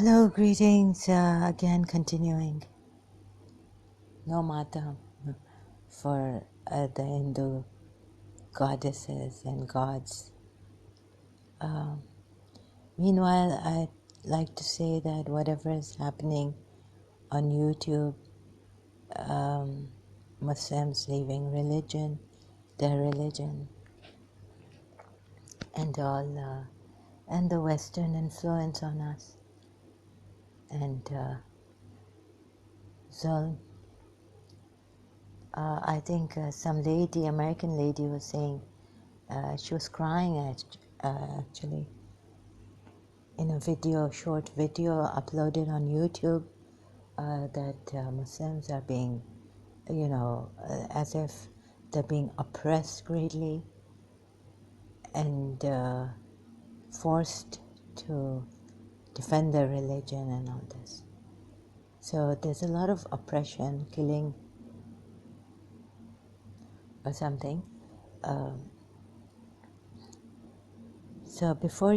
Hello, greetings. Again, continuing. No mata for the Hindu goddesses and gods. Meanwhile, I'd like to say that whatever is happening on YouTube, Muslims leaving religion, their religion, and all, and the Western influence on us, and Zulm. I think some lady, American lady, was saying she was crying actually in a video, short video uploaded on YouTube, that Muslims are being, as if they're being oppressed greatly and forced to defend their religion and all this. So there's a lot of oppression, killing, or something. So before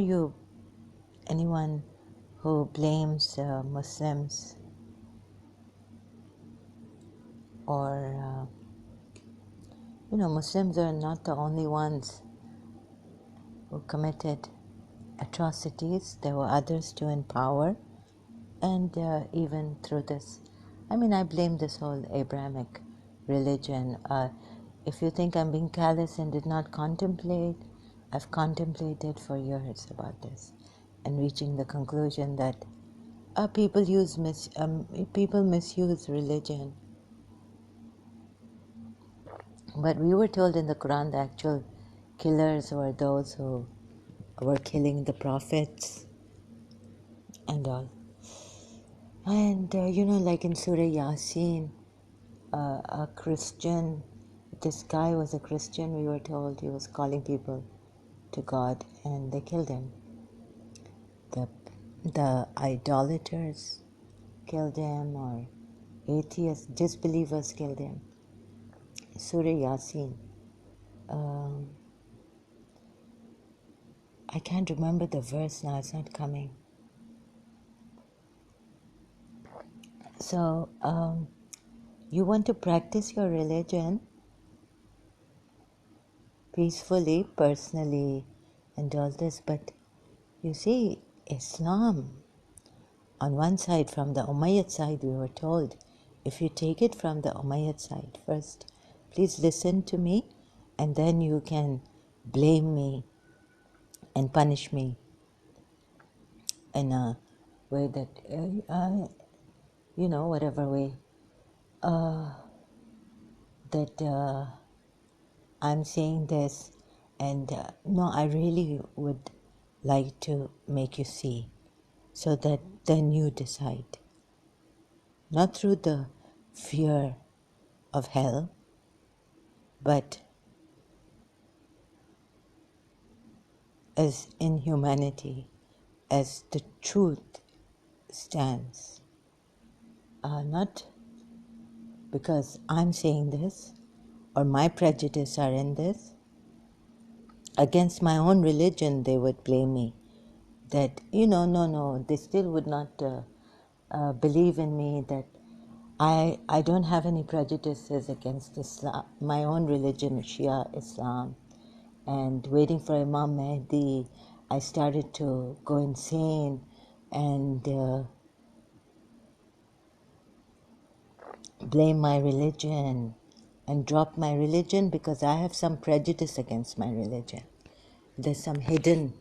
anyone who blames Muslims or, Muslims are not the only ones who committed atrocities. There were others too in power, and even through this. I blame this whole Abrahamic religion. If you think I'm being callous and did not contemplate, I've contemplated for years about this and reaching the conclusion that people misuse religion. But we were told in the Quran the actual killers were those who were killing the prophets and all. And, like in Surah Yasin, a Christian, this guy was a Christian, we were told he was calling people to God, and they killed him. The idolaters killed him, or atheists, disbelievers killed him. Surah Yasin. I can't remember the verse now, it's not coming. So, you want to practice your religion peacefully, personally, and all this, but you see, Islam, on one side, from the Umayyad side, we were told, if you take it from the Umayyad side first, please listen to me, and then you can blame me and punish me in a way that, whatever way, that I'm saying this, and no, I really would like to make you see, so that then you decide. Not through the fear of hell, but as in humanity, as the truth stands. Not because I'm saying this, or my prejudice are in this. Against my own religion, they would blame me. That, no, they still would not believe in me, that I don't have any prejudices against Islam, my own religion, Shia Islam. And waiting for Imam Mahdi, I started to go insane and blame my religion and drop my religion because I have some prejudice against my religion. There's some hidden,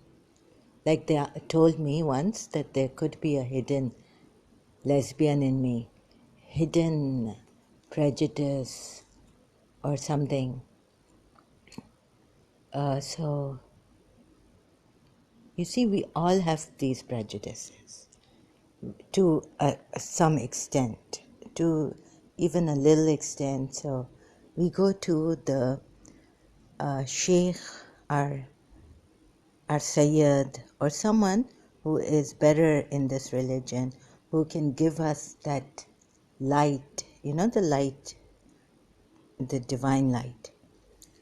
like they told me once that there could be a hidden lesbian in me, hidden prejudice or something. So, you see, we all have these prejudices to some extent, to even a little extent. So we go to the Sheikh, our Sayyid, or someone who is better in this religion, who can give us that light, the light, the divine light.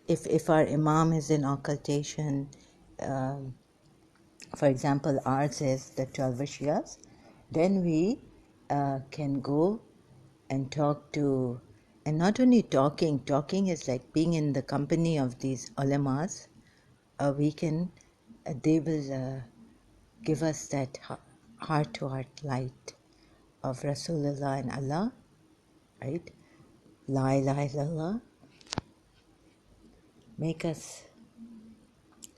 If our Imam is in occultation, for example, ours is the 12 Shias, then we can go and talk to, and not only talking is like being in the company of these ulamas. We can, they will give us that heart-to-heart light of Rasulullah and Allah, right? La ilaha illallah. Make us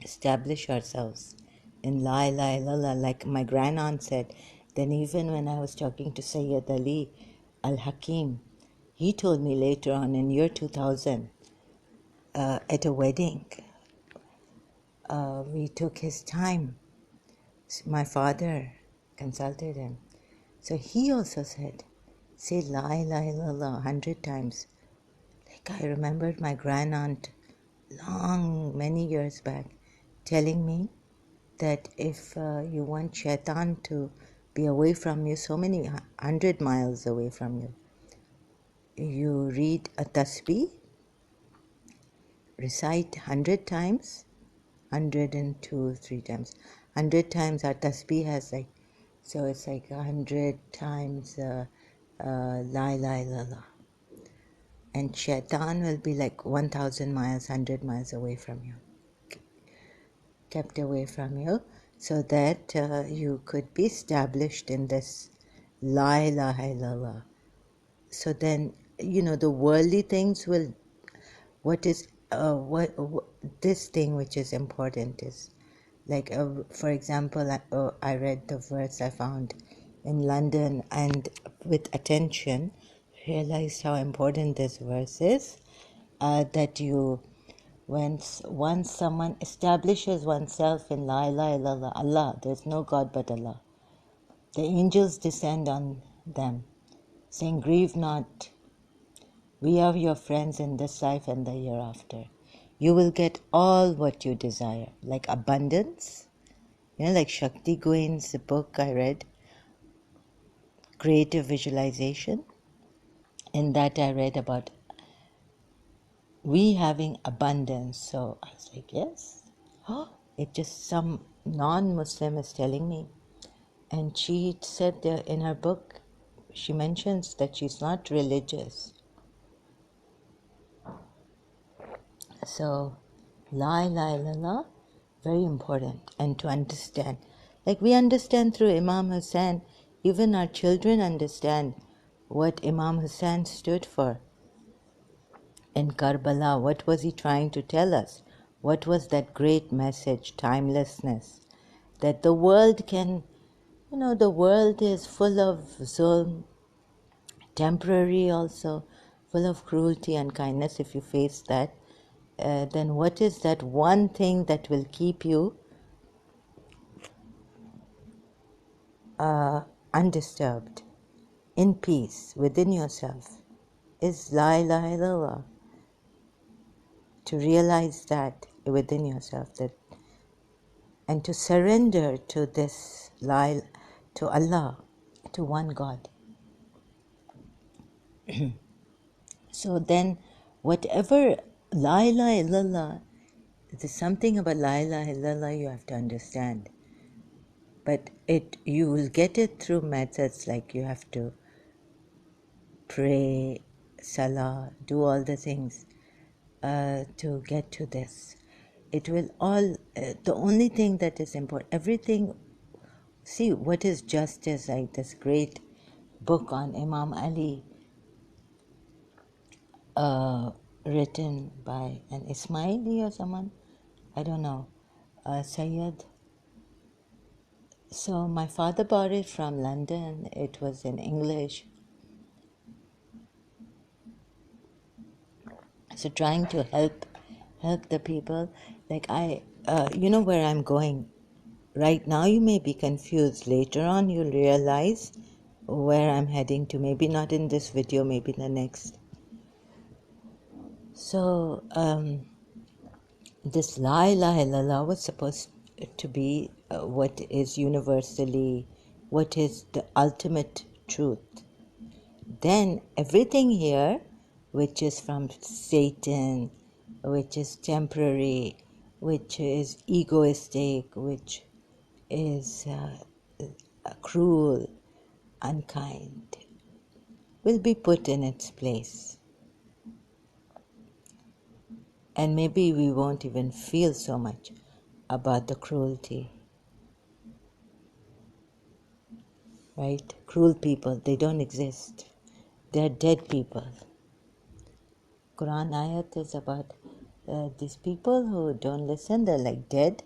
establish ourselves in La ilaha illallah. Like my grandaunt said, then even when I was talking to Sayyid Ali al-Hakim, he told me later on in year 2000, at a wedding, we took his time. My father consulted him. So he also said, say La ilaha illallah 100 times. Like I remembered my grandaunt many years back telling me that if you want shaitan to be away from you, so many 100 miles away from you, you read a tasbih, recite 100 times, 102, 3 times. 100 times our tasbih has like, so it's like 100 times La ilaha illallah. And shaitan will be like 1,000 miles, 100 miles away from you, kept away from you, so that you could be established in this La ilaha illallah. So then, the worldly things will, this thing which is important is, like, for example, I read the verse I found in London, and with attention realized how important this verse is, that once someone establishes oneself in La ilaha illallah, Allah, there's no God but Allah, the angels descend on them, saying, grieve not, we are your friends in this life and the hereafter. You will get all what you desire, like abundance. Like Shakti Goen's book I read, Creative Visualization. In that I read about we having abundance. So I was like, yes. It just some non-Muslim is telling me. And she said there in her book, she mentions that she's not religious. So, La ilaha illallah, very important. And to understand. Like we understand through Imam Hussain, even our children understand what Imam Hussain stood for. In Karbala, what was he trying to tell us? What was that great message, timelessness? That the world can, the world is full of zulm, temporary also, full of cruelty and kindness. If you face that, then what is that one thing that will keep you undisturbed, in peace within yourself? Is La ilaha illallah. To realize that within yourself, that, and to surrender to this, to Allah, to one God. So then, whatever La ilaha illallah, there's something about La ilaha illallah you have to understand. But you will get it through methods like you have to pray, salah, do all the things to get to this. It will all, the only thing that is important, everything, see what is justice, like this great book on Imam Ali, written by an Ismaili or someone, I don't know, Sayyid. So my father bought it from London, it was in English. So trying to help the people, like you know where I'm going. Right now you may be confused. Later on you'll realize where I'm heading to. Maybe not in this video, maybe the next. So this La ilaha illallah was supposed to be what is universally, what is the ultimate truth. Then everything here, which is from Satan, which is temporary, which is egoistic, which is cruel, unkind will be put in its place. And maybe we won't even feel so much about the cruelty. Right? Cruel people, they don't exist. They're dead people. Quran ayat is about these people who don't listen, they're like dead.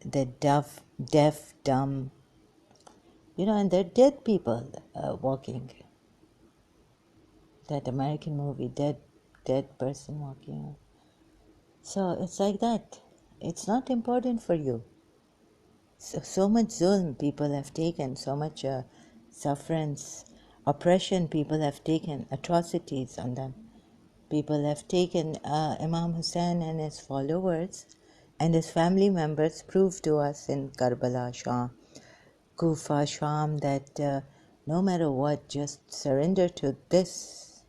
They're deaf, dumb, and they're dead people walking. That American movie, dead person walking. So it's like that. It's not important for you. So much zulm people have taken, so much sufferance, oppression people have taken, atrocities on them. People have taken Imam Hussein and his followers and his family members proved to us in Karbala, Sham, Kufa, Sham that no matter what, just surrender to this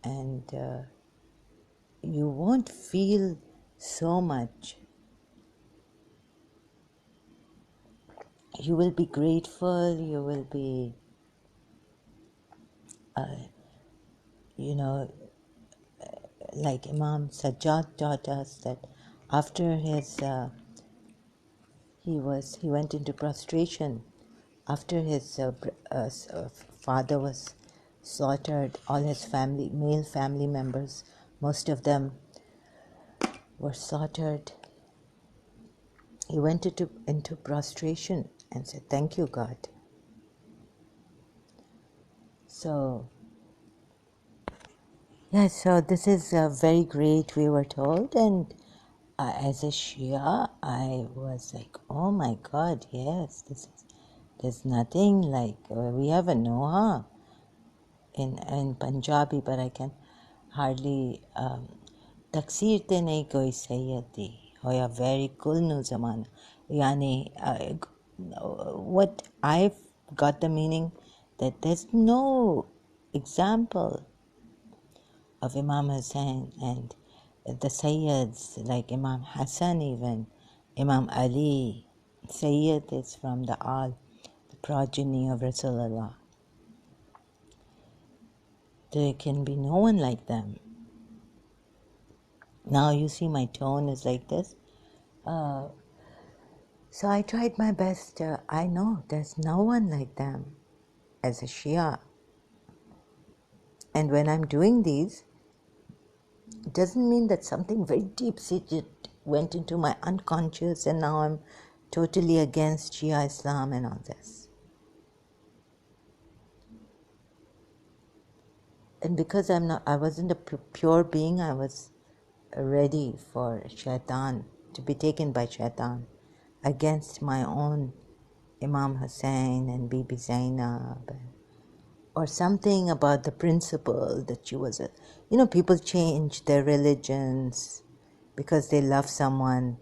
and you won't feel so much. You will be grateful, you will be, like Imam Sajjad taught us that after he went into prostration after his father was slaughtered. All his male family members, most of them were slaughtered. He went into prostration and said, "Thank you, God." So so this is very great, we were told, and as a Shia, I was like, oh my God, yes, there's nothing like, we have a Noha in Punjabi, but I can hardly, taksir te nahi koi sayyadi, hoya very kul nu zamana. Yani, what I've got the meaning that there's no example of Imam Hussein and the Sayyids like Imam Hassan, even Imam Ali. Sayyid is from the progeny of Rasulullah. There can be no one like them. Now you see my tone is like this. So I tried my best. I know there's no one like them as a Shia. And when I'm doing these, it doesn't mean that something very deep-seated went into my unconscious and now I'm totally against Shia Islam and all this. And because I wasn't a pure being, I was ready for shaitan, to be taken by shaitan against my own Imam Hussein and Bibi Zainab, or something about the principle that she was people change their religions because they love someone.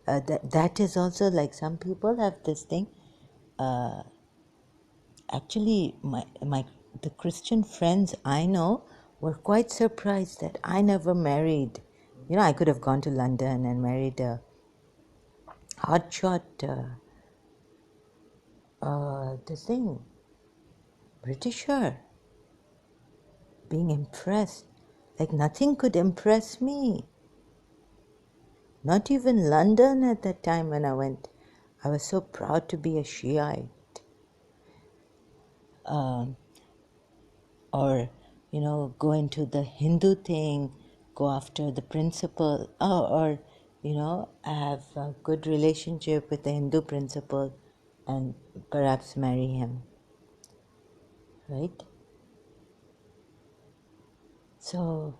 That is also like, some people have this thing. Actually, the Christian friends I know were quite surprised that I never married. I could have gone to London and married a hotshot, Britisher, being impressed. Like nothing could impress me. Not even London at that time when I went. I was so proud to be a Shiite. Or go into the Hindu thing, go after the principle, or have a good relationship with the Hindu principle and perhaps marry him, right? So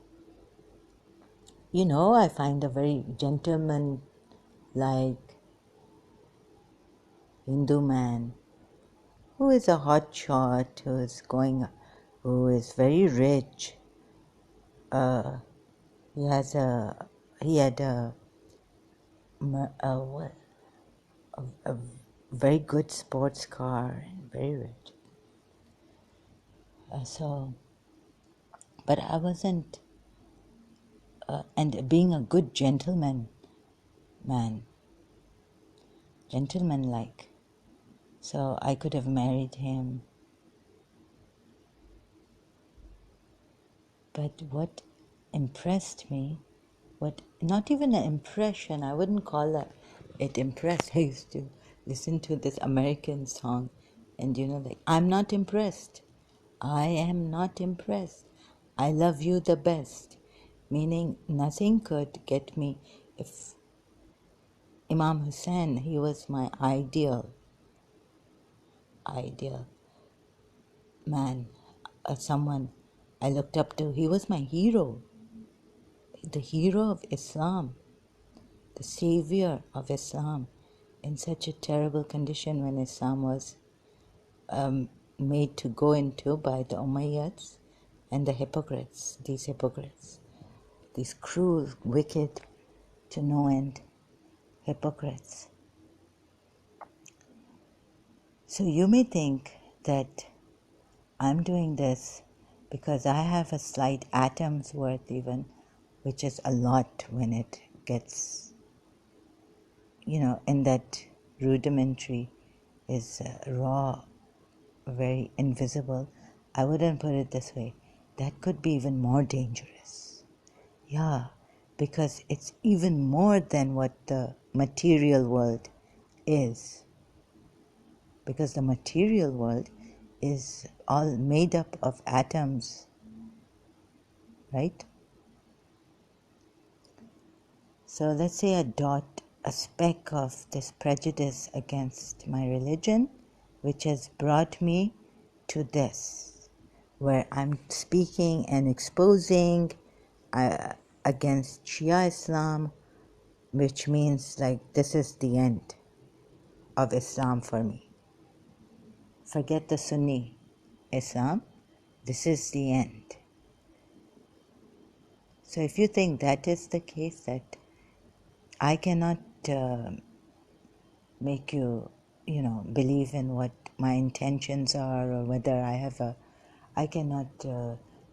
I find a very gentleman-like Hindu man who is a hotshot, who is very rich. He had a very good sports car and very rich. But I wasn't, and being a good gentleman-like. So I could have married him. But what impressed me, not even an impression, I wouldn't call it impressed. I used to listen to this American song and like, I'm not impressed. I am not impressed. I love you the best. Meaning nothing could get me. If Imam Hussein, he was my ideal man, someone I looked up to. He was my hero, the hero of Islam, the savior of Islam, in such a terrible condition when Islam was made to go into by the Umayyads and the hypocrites, these cruel, wicked, to no end hypocrites. So you may think that I'm doing this because I have a slight atom's worth even, which is a lot when it gets, in that rudimentary is raw, very invisible. I wouldn't put it this way. That could be even more dangerous. Yeah, because it's even more than what the material world is. Because the material world is all made up of atoms, right? So let's say a speck of this prejudice against my religion, which has brought me to this, where I'm speaking and exposing against Shia Islam, which means like this is the end of Islam for me. Forget the Sunni Islam, this is the end. So if you think that is the case, that I cannot make you, believe in what my intentions are, or whether I cannot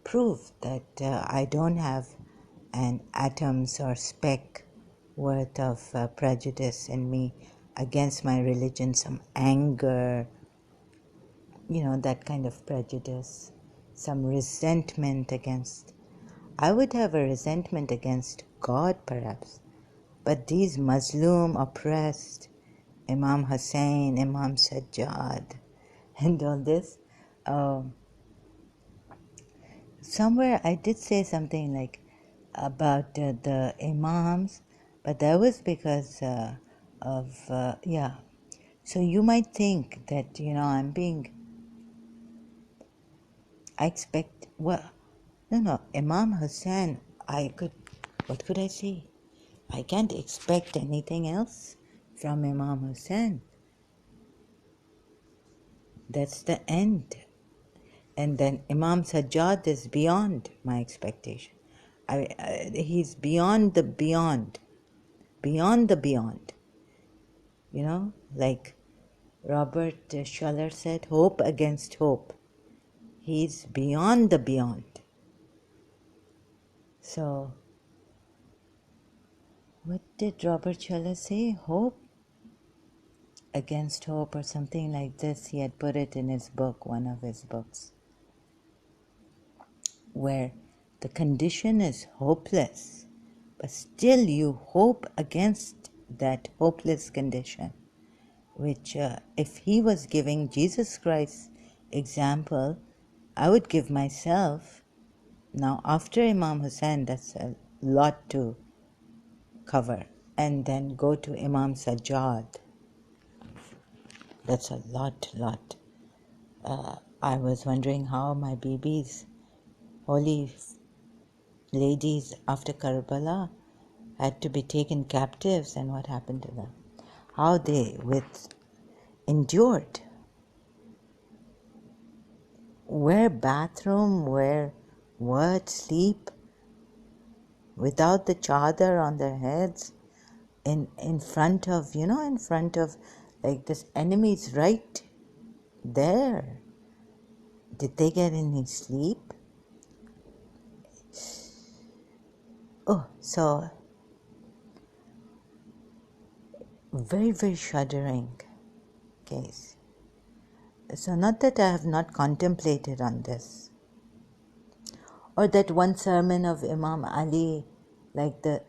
prove that I don't have an atom's or speck worth of prejudice in me against my religion, some anger, that kind of prejudice, some resentment against. I would have a resentment against God, perhaps, but these Muslim oppressed, Imam Hussein, Imam Sajjad, and all this. Somewhere I did say something like about the Imams, but that was because yeah. So you might think that, I expect, well, no, Imam Hussein, what could I say? I can't expect anything else from Imam Hussein. That's the end. And then Imam Sajjad is beyond my expectation. He's beyond the beyond, beyond the beyond. Like Robert Schuller said, hope against hope. He's beyond the beyond. So, what did Robert Schuller say? Hope against hope, or something like this. He had put it in his book, one of his books, where the condition is hopeless, but still you hope against that hopeless condition, which if he was giving Jesus Christ's example, I would give myself. Now, after Imam Hussein, that's a lot to cover, and then go to Imam Sajjad. That's a lot. I was wondering how my babies, holy ladies after Karbala, had to be taken captives, and what happened to them. How they endured. Where bathroom, where what, sleep, without the chadar on their heads, in front of, like this enemy's right there. Did they get any sleep? Oh, so very, very shuddering case. So not that I have not contemplated on this, or that one sermon of Imam Ali,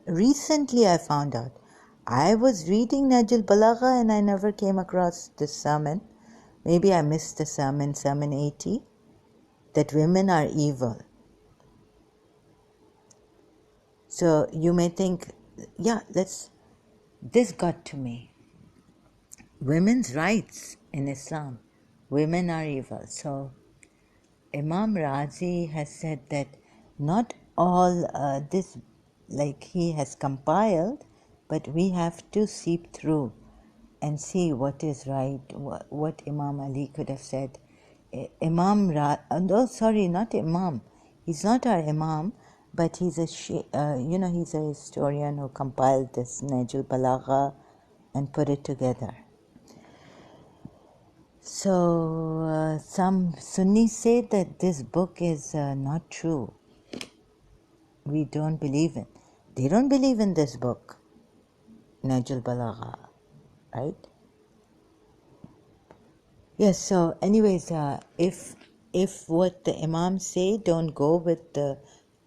recently I found out. I was reading Najul Balagha and I never came across this sermon. Maybe I missed the sermon, Sermon 80, that women are evil. So you may think, this got to me. Women's rights in Islam, women are evil. So Imam Razi has said that not all this, he has compiled, but we have to seep through and see what is right, what Imam Ali could have said. Not Imam. He's not our Imam, but he's he's a historian who compiled this Najul Balagha and put it together. So some Sunnis say that this book is not true. We don't believe it. They don't believe in this book, Najul Balagha, right? Yes, so anyways, if what the Imams say don't go with the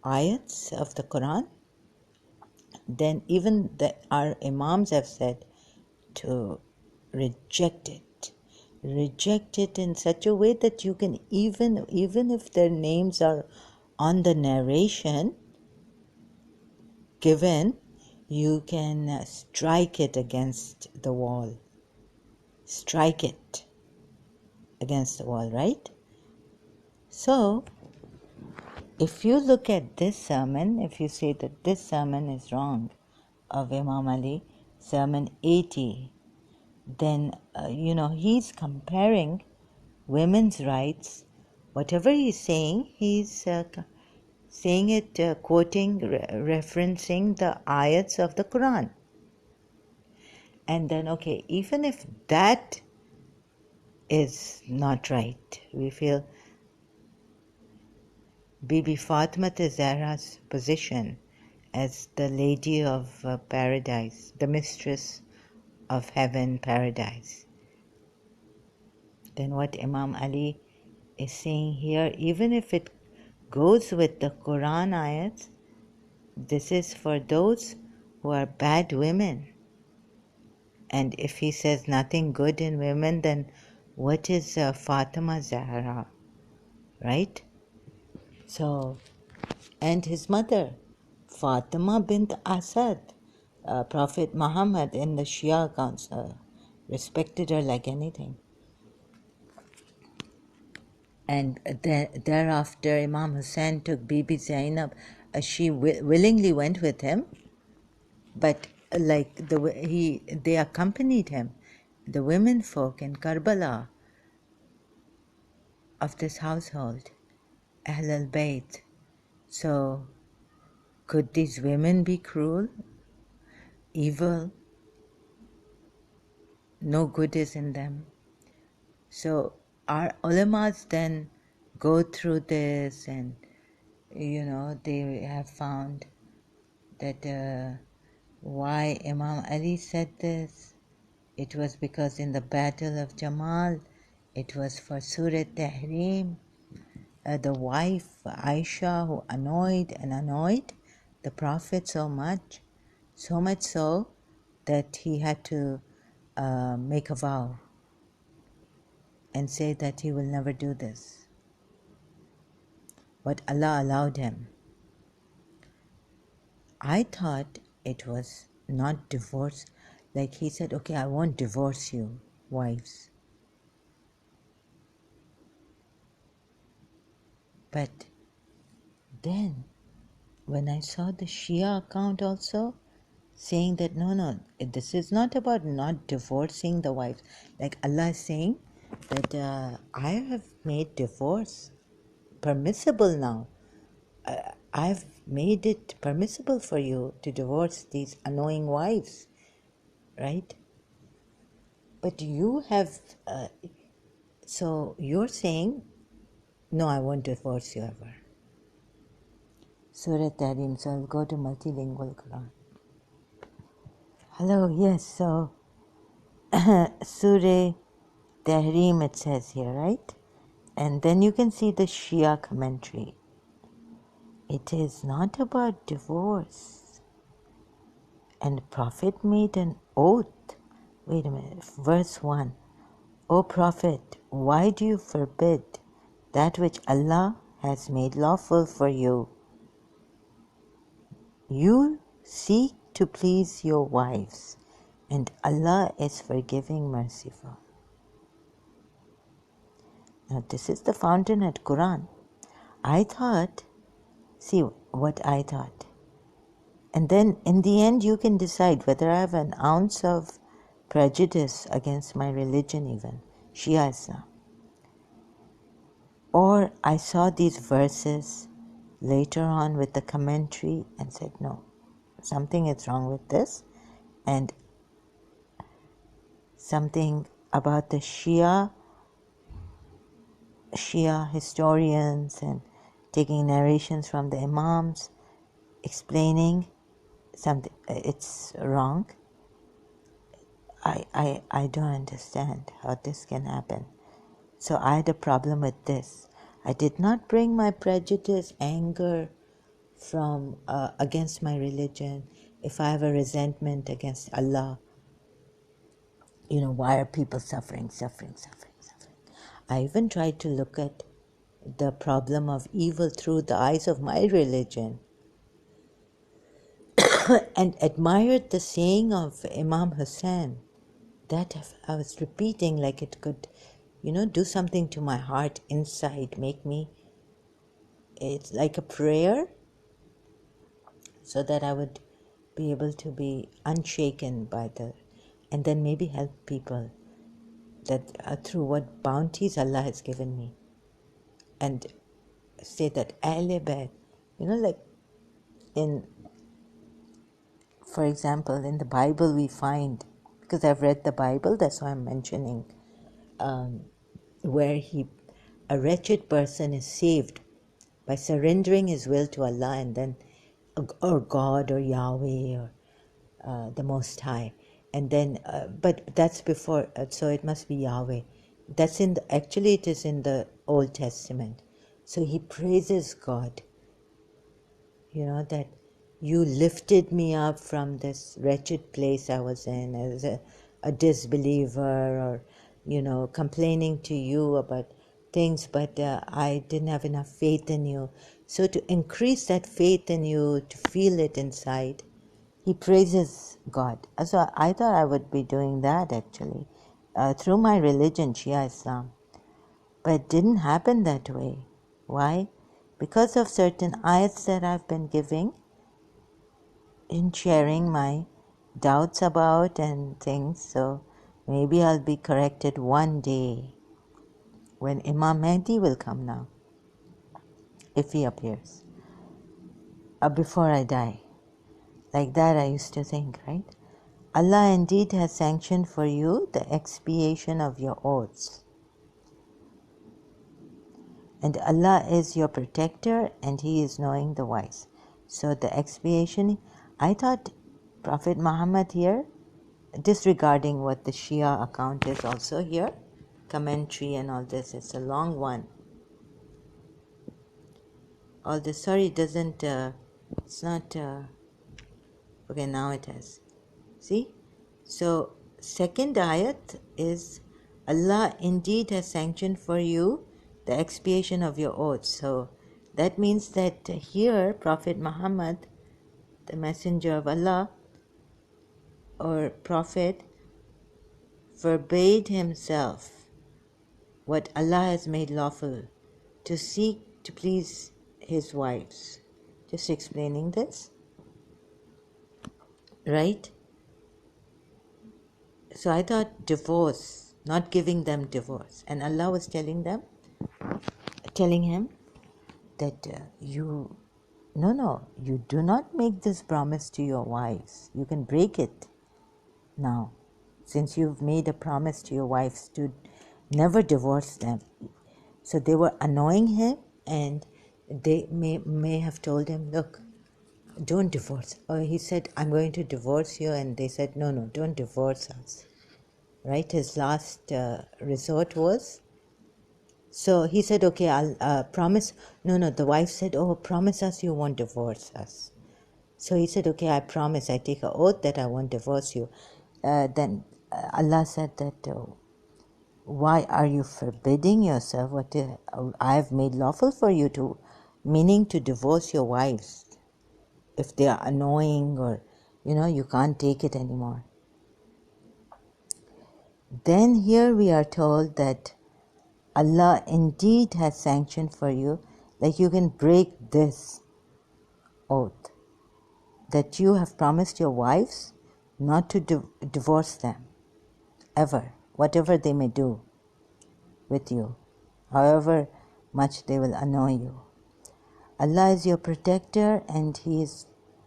ayats of the Quran, then even our Imams have said to reject it. Reject it in such a way that you can, even if their names are on the narration given, you can strike it against the wall. Strike it against the wall, right? So, if you look at this sermon, if you say that this sermon is wrong of Imam Ali, Sermon 80, then, he's comparing women's rights. Whatever he's saying saying it, quoting, referencing the ayats of the Quran. And then, okay, even if that is not right, we feel Bibi Fatima Zahra's position as the lady of paradise, the mistress of heaven, paradise. Then what Imam Ali is saying here, even if it goes with the Quran ayats, this is for those who are bad women. And if he says nothing good in women, then what is Fatima Zahra, right? So, and his mother, Fatima bint Asad, Prophet Muhammad in the Shia accounts respected her like anything. And thereafter, Imam Hussein took Bibi Zainab. She willingly went with him, but they accompanied him. The women folk in Karbala of this household, Ahl al-Bayt. So, could these women be cruel, evil? No good is in them. So our ulamas then go through this, and they have found that why Imam Ali said this. It was because in the battle of Jamal, it was for Surah Tahrim, the wife Aisha who annoyed the Prophet so much so that he had to make a vow and say that he will never do this. But Allah allowed him. I thought it was not divorce. Like he said, okay, I won't divorce you, wives. But then, when I saw the Shia account also, saying that no, this is not about not divorcing the wives. Like Allah is saying that I have made divorce permissible now. I've made it permissible for you to divorce these annoying wives, right? But you have, so you're saying, no, I won't divorce you ever. Surah Tahrim, so I'll go to multilingual Quran. Hello, yes, so Surah Tahrim it says here, right? And then you can see the Shia commentary. It is not about divorce. And the Prophet made an oath. Wait a minute, verse 1. O Prophet, why do you forbid that which Allah has made lawful for you? You seek to please your wives, and Allah is forgiving, merciful. Now this is the fountainhead Quran. I thought, see what I thought. And then in the end you can decide whether I have an ounce of prejudice against my religion even, Shia Islam. Or I saw these verses later on with the commentary and said, no, something is wrong with this. And something about the Shia historians and taking narrations from the Imams, explaining something, it's wrong. I don't understand how this can happen. So I had a problem with this. I did not bring my prejudice, anger from against my religion. If I have a resentment against Allah, why are people suffering? I even tried to look at the problem of evil through the eyes of my religion and admired the saying of Imam Hussein that I was repeating like it could, do something to my heart inside, make me, it's like a prayer so that I would be able to be unshaken by and then maybe help people that through what bounties Allah has given me. And say that Ahle Bayt, like for example, in the Bible we find, because I've read the Bible, that's why I'm mentioning, where a wretched person is saved by surrendering his will to Allah and then, or God or Yahweh or the Most High. And then, but that's before, so it must be Yahweh. That's actually it is in the Old Testament. So he praises God, that you lifted me up from this wretched place I was in as a disbeliever or, complaining to you about things, but I didn't have enough faith in you. So to increase that faith in you, to feel it inside, he praises God. So I thought I would be doing that actually through my religion, Shia Islam. But it didn't happen that way. Why? Because of certain ayats that I've been giving in sharing my doubts about and things. So maybe I'll be corrected one day when Imam Mahdi will come now, if he appears, before I die. Like that I used to think, right? Allah indeed has sanctioned for you the expiation of your oaths. And Allah is your protector and He is knowing the wise. So the expiation, I thought Prophet Muhammad here, disregarding what the Shia account is also here, commentary and all this, it's a long one. All this, sorry, doesn't, it's not, okay, now it has. See? So, second ayat is, Allah indeed has sanctioned for you the expiation of your oaths. So, that means that here, Prophet Muhammad, the messenger of Allah, or Prophet, forbade himself what Allah has made lawful, to seek to please his wives. Just explaining this, right? So I thought divorce, not giving them divorce. And Allah was telling him that you do not make this promise to your wives. You can break it now, since you've made a promise to your wives to never divorce them. So they were annoying him, and they may have told him, look, don't divorce. Or he said, I'm going to divorce you, and they said, no, don't divorce us. right? His last resort was. So he said, okay, I'll promise. No, the wife said, oh, promise us you won't divorce us. So he said, okay, I promise, I take an oath that I won't divorce you. Then Allah said that, why are you forbidding yourself what I have made lawful for you to, meaning to divorce your wives if they are annoying or, you can't take it anymore. Then here we are told that Allah indeed has sanctioned for you, like you can break this oath, that you have promised your wives not to divorce them, ever, whatever they may do with you, however much they will annoy you. Allah is your protector and He is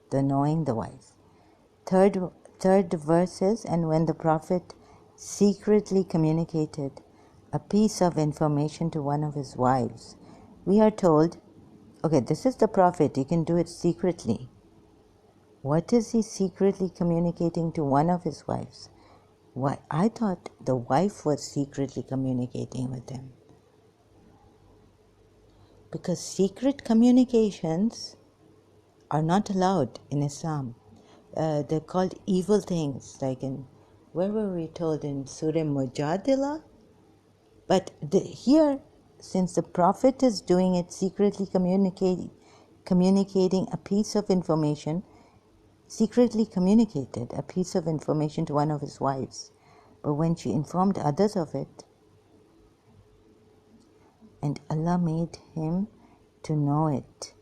the knowing, the wise. Third verse is, and when the Prophet secretly communicated a piece of information to one of his wives, we are told, okay, this is the Prophet, he can do it secretly. What is he secretly communicating to one of his wives? Why, I thought the wife was secretly communicating with him. Because secret communications are not allowed in Islam. They're called evil things, like where were we told, in Surah Mujadila? But here, since the Prophet is doing it secretly, communicating a piece of information, secretly communicated a piece of information to one of his wives. But when she informed others of it, and Allah made him to know it,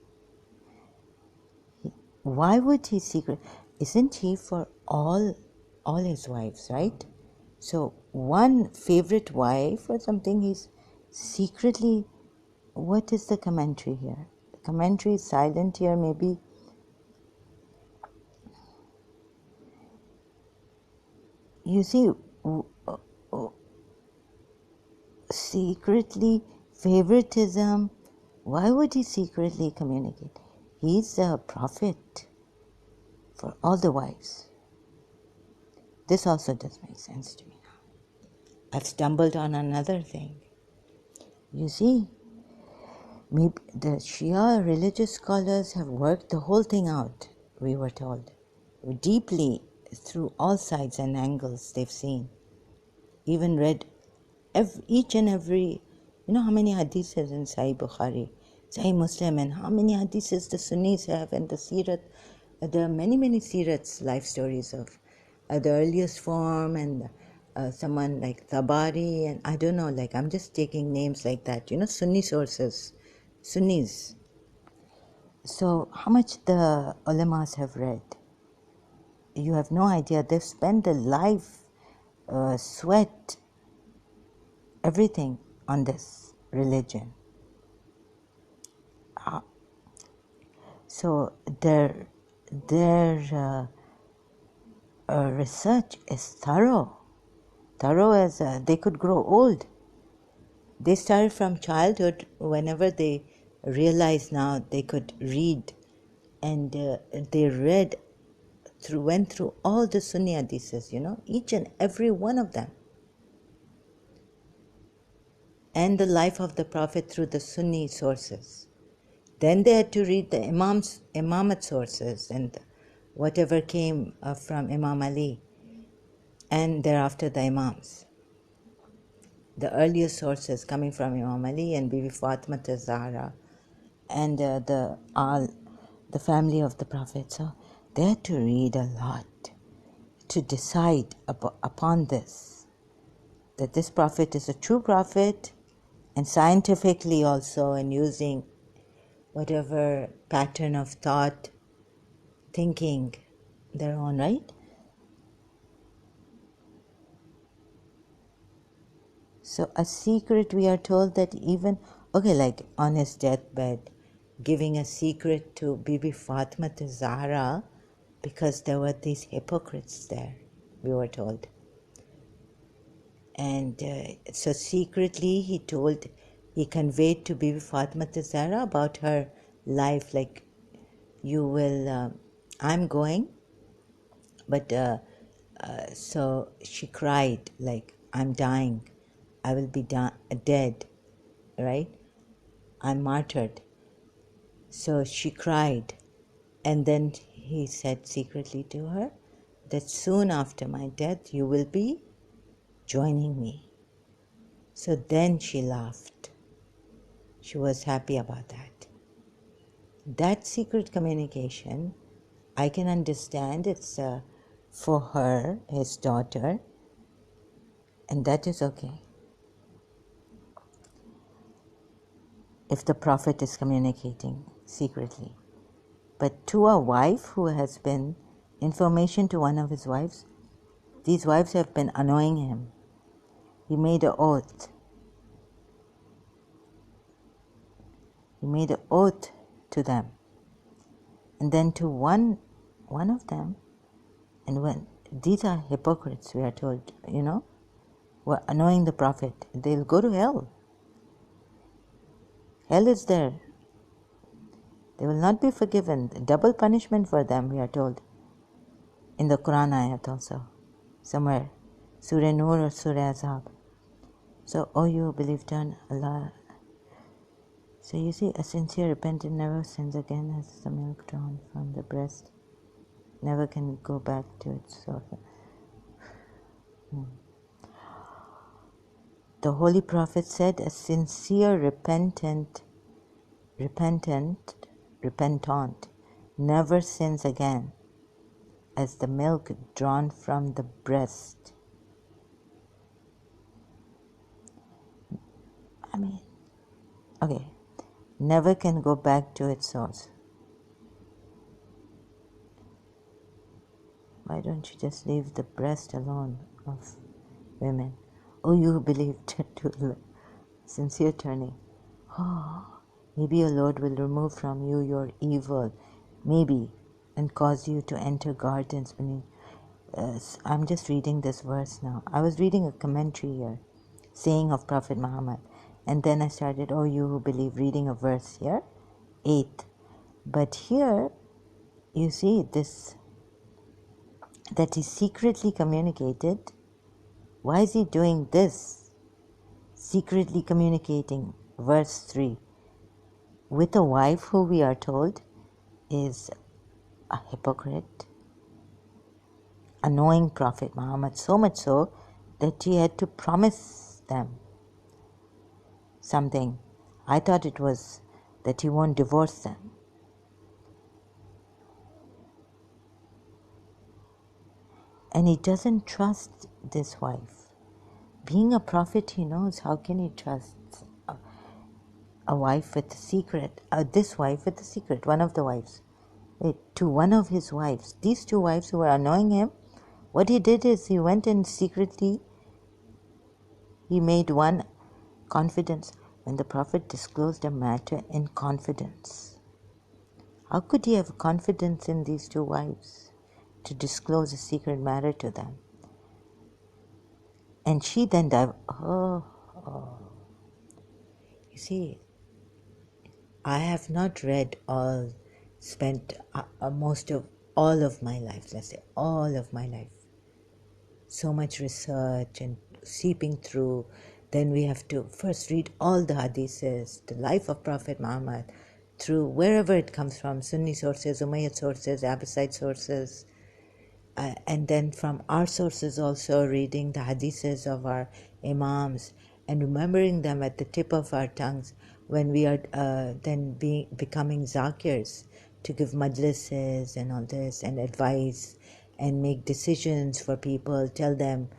why would he secret? Isn't he for all his wives, right? So one favorite wife or something, he's secretly. What is the commentary here? The commentary is silent here, maybe. You see, secretly favoritism. Why would he secretly communicate? He's a prophet for all the wives. This also does make sense to me now. I've stumbled on another thing. You see, maybe the Shia religious scholars have worked the whole thing out, we were told, deeply through all sides and angles they've seen. Even read each and every, how many hadiths in Sahih Bukhari, Sahih Muslim, and how many hadiths the Sunnis have, and the Sirat, there are many Sirats, life stories of the earliest form, and someone like Tabari, and I don't know, like I'm just taking names like that, Sunni sources, Sunnis. So how much the ulamas have read, you have no idea. They've spent their life, sweat, everything on this religion. So their research is thorough as they could grow old. They started from childhood. Whenever they realized now they could read, and they went through all the Sunni hadiths, each and every one of them, and the life of the Prophet through the Sunni sources. Then they had to read the Imamat sources and whatever came from Imam Ali, and thereafter the Imams. The earliest sources coming from Imam Ali and Bibi Fatima Zahra and the family of the Prophet. So they had to read a lot to decide upon this, that this Prophet is a true Prophet, and scientifically also, and using whatever pattern of thought, thinking their own, right? So a secret, we are told that even, like on his deathbed, giving a secret to Bibi Fatima Zahra, because there were these hypocrites there, we were told. And so secretly he conveyed to Bibi Fatima Zahra about her life, like, you will, I'm going, but So she cried like, I'm dying. I will be dead, right? I'm martyred. So she cried. And then he said secretly to her that soon after my death you will be joining me. So then she laughed. She was happy about that. That secret communication, I can understand it's for her, his daughter, and that is okay. If the Prophet is communicating secretly. But to a wife who has been information to one of his wives, these wives have been annoying him. He made an oath. He made an oath to them. And then to one of them, and when these are hypocrites, we are told, were annoying the Prophet, they'll go to hell. Hell is there. They will not be forgiven. Double punishment for them, we are told. In the Quran ayat also. Somewhere. Surah Nur or Surah Azab. So, O you who believe, turn Allah. So you see, a sincere repentant never sins again, as the milk drawn from the breast never can go back to its source. The Holy Prophet said, a sincere repentant, never sins again, as the milk drawn from the breast. Never can go back to its source. Why don't you just leave the breast alone of women? Oh, you believed to sincere turning. Oh, maybe your Lord will remove from you your evil, maybe, and cause you to enter gardens beneath. I'm just reading this verse now. I was reading a commentary here, saying of Prophet Muhammad, and then I started, oh, you who believe, reading a verse here, 8. But here, you see this, that he secretly communicated. Why is he doing this? Secretly communicating, verse 3, with a wife who we are told is a hypocrite, annoying Prophet Muhammad, so much so that he had to promise them something. I thought it was that he won't divorce them. And he doesn't trust this wife. Being a prophet, he knows, how can he trust a wife with a secret, this wife with a secret, one of the wives. To one of his wives, these two wives who were annoying him, what he did is he went and secretly, he made one confidence when the Prophet disclosed a matter in confidence. How could he have confidence in these two wives to disclose a secret matter to them? And she then died. You see, I have not read spent most of all of my life, let's say all of my life. So much research and seeping through. Then we have to first read all the hadiths, the life of Prophet Muhammad, through wherever it comes from, Sunni sources, Umayyad sources, Abbasid sources, and then from our sources also reading the hadiths of our imams and remembering them at the tip of our tongues when we are then becoming zakirs to give majlises and all this and advice and make decisions for people, tell them,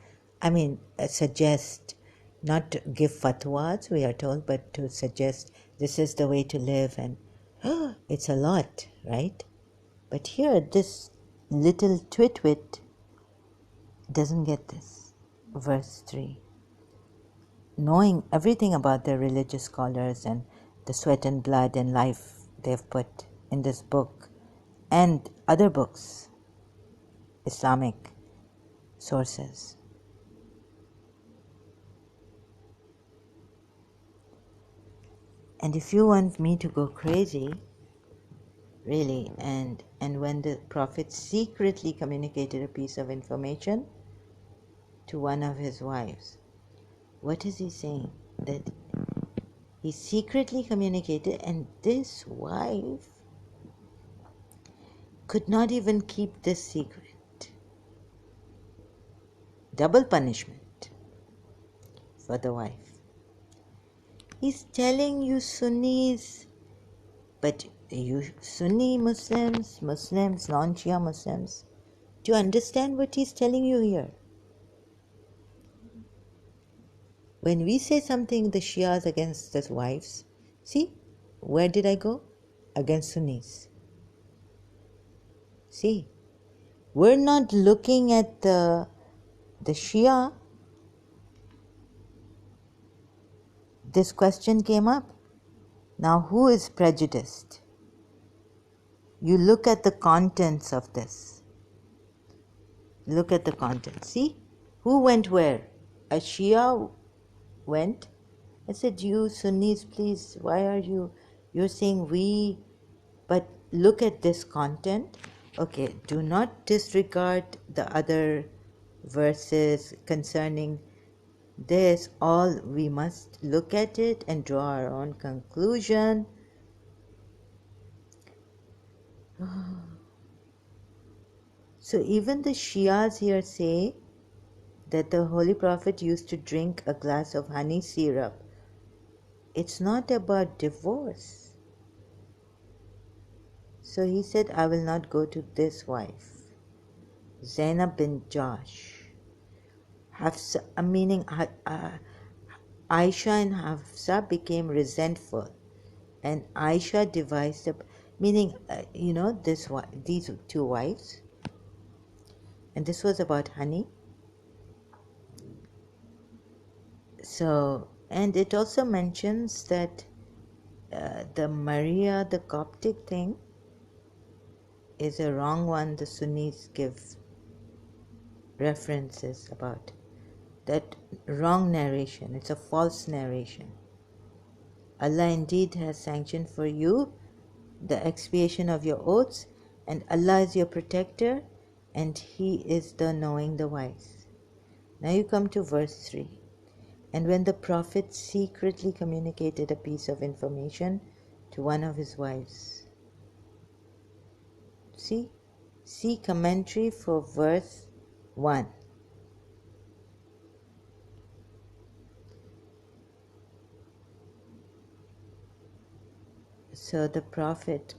suggest, not to give fatwas, we are told, but to suggest this is the way to live. And it's a lot, right? But here, this little twitwit doesn't get this. Verse 3. Knowing everything about the religious scholars and the sweat and blood and life they've put in this book and other books, Islamic sources. And if you want me to go crazy, really. And when the Prophet secretly communicated a piece of information to one of his wives, what is he saying? That he secretly communicated, and this wife could not even keep this secret. Double punishment for the wife. He's telling you Sunnis, but you Sunni Muslims, non-Shia Muslims, do you understand what he's telling you here? When we say something, the Shias against the wives, see, where did I go? Against Sunnis. See, we're not looking at the Shia. This question came up. Now, who is prejudiced? You look at the contents of this. Look at the contents. See, who went where? A Shia went. I said, you Sunnis, please, why are you, you're saying we, but look at this content. Okay, do not disregard the other verses concerning this. All we must look at it and draw our own conclusion. So even the Shias here say that the Holy Prophet used to drink a glass of honey syrup. It's not about divorce. So he said, I will not go to this wife, Zainab bin Josh. Hafsa, meaning Aisha and Hafsa became resentful, and Aisha devised a, meaning these two wives, and this was about honey. So, and it also mentions that the Maria, the Coptic thing, is a wrong one. The Sunnis give references about that wrong narration. It's a false narration. Allah indeed has sanctioned for you the expiation of your oaths, and Allah is your protector, and He is the knowing, the wise. Now you come to verse 3. And when the Prophet secretly communicated a piece of information to one of his wives. See commentary for verse 1. So the Prophet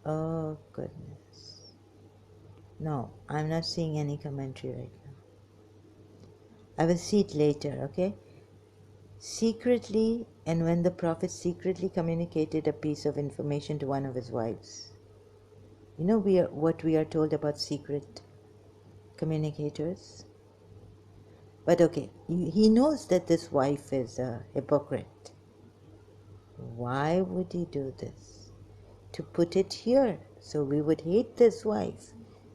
oh goodness. No, I'm not seeing any commentary right now. I will see it later, okay? Secretly, and when the Prophet secretly communicated a piece of information to one of his wives. You know what we are told about secret communicators? But okay, he knows that this wife is a hypocrite. Why would he do this? To put it here, so we would hate this wife.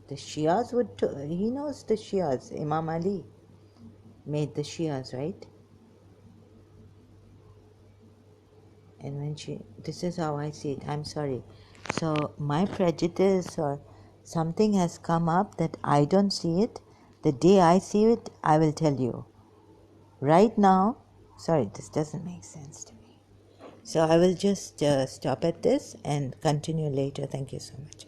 The Shias would, he knows the Shias, Imam Ali made the Shias, right? And when this is how I see it, I'm sorry. So my prejudice or something has come up that I don't see it. The day I see it, I will tell you. Right now, sorry, this doesn't make sense to me. So I will just stop at this and continue later. Thank you so much.